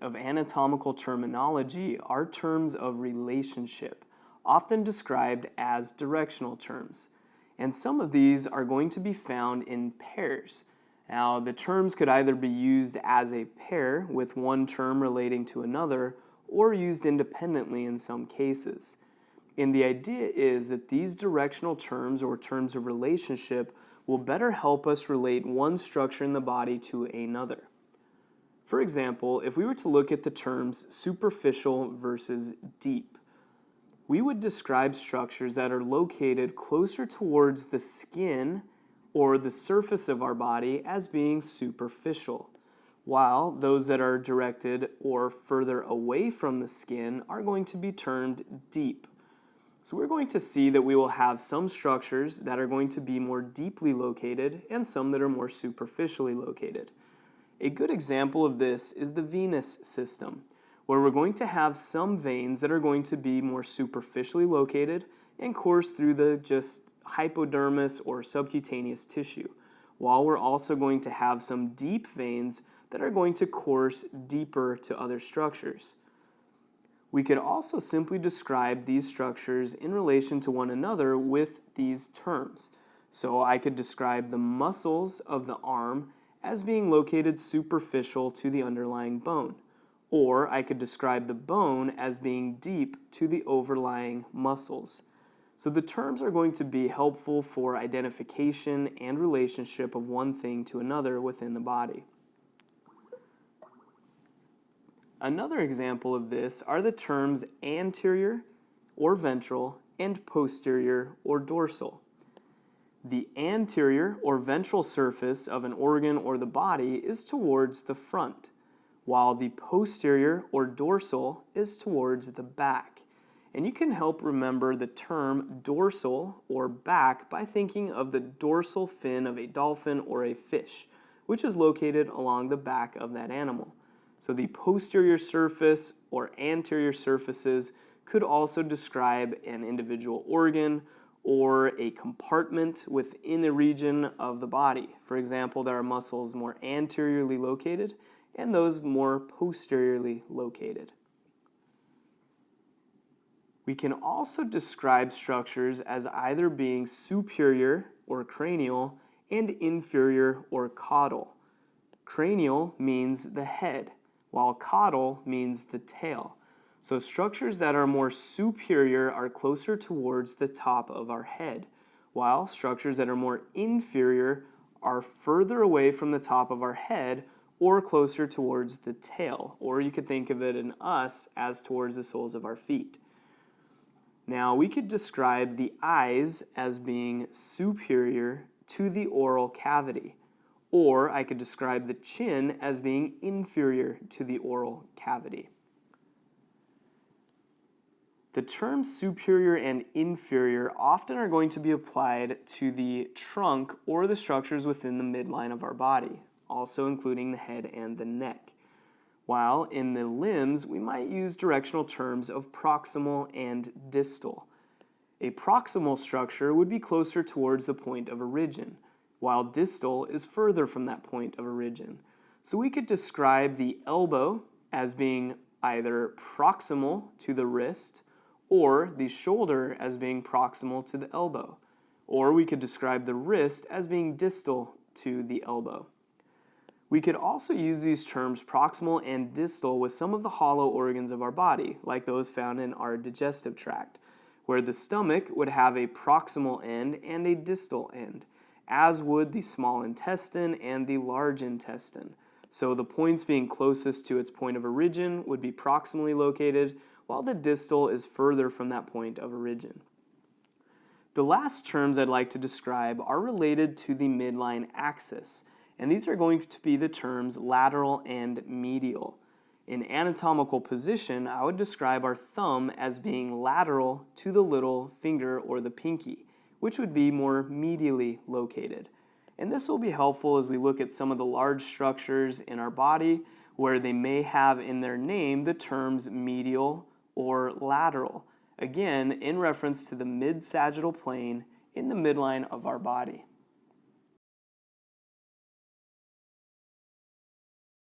of anatomical terminology are terms of relationship, often described as directional terms. And some of these are going to be found in pairs. Now, the terms could either be used as a pair with one term relating to another, or used independently in some cases. And the idea is that these directional terms or terms of relationship will better help us relate one structure in the body to another. For example, if we were to look at the terms superficial versus deep, we would describe structures that are located closer towards the skin or the surface of our body as being superficial, while those that are directed or further away from the skin are going to be termed deep. So we're going to see that we will have some structures that are going to be more deeply located and some that are more superficially located. A good example of this is the venous system, where we're going to have some veins that are going to be more superficially located and course through the just hypodermis or subcutaneous tissue, while we're also going to have some deep veins that are going to course deeper to other structures. We could also simply describe these structures in relation to one another with these terms. So I could describe the muscles of the arm as being located superficial to the underlying bone, or I could describe the bone as being deep to the overlying muscles. So the terms are going to be helpful for identification and relationship of one thing to another within the body. Another example of this are the terms anterior or ventral and posterior or dorsal. The anterior or ventral surface of an organ or the body is towards the front, while the posterior or dorsal is towards the back. And you can help remember the term dorsal or back by thinking of the dorsal fin of a dolphin or a fish, which is located along the back of that animal. So the posterior surface or anterior surfaces could also describe an individual organ or a compartment within a region of the body. For example, there are muscles more anteriorly located and those more posteriorly located. We can also describe structures as either being superior or cranial and inferior or caudal. Cranial means the head, while caudal means the tail. So structures that are more superior are closer towards the top of our head, while structures that are more inferior are further away from the top of our head or closer towards the tail, or you could think of it in us as towards the soles of our feet. Now, we could describe the eyes as being superior to the oral cavity, or I could describe the chin as being inferior to the oral cavity. The terms superior and inferior often are going to be applied to the trunk or the structures within the midline of our body, also including the head and the neck. While in the limbs, we might use directional terms of proximal and distal. A proximal structure would be closer towards the point of origin, while distal is further from that point of origin. So we could describe the elbow as being either proximal to the wrist or the shoulder as being proximal to the elbow. Or we could describe the wrist as being distal to the elbow. We could also use these terms proximal and distal with some of the hollow organs of our body, like those found in our digestive tract, where the stomach would have a proximal end and a distal end, as would the small intestine and the large intestine. So the points being closest to its point of origin would be proximally located, while the distal is further from that point of origin. The last terms I'd like to describe are related to the midline axis, and these are going to be the terms lateral and medial. In anatomical position, I would describe our thumb as being lateral to the little finger or the pinky, which would be more medially located. And this will be helpful as we look at some of the large structures in our body where they may have in their name the terms medial or lateral, again in reference to the mid-sagittal plane in the midline of our body.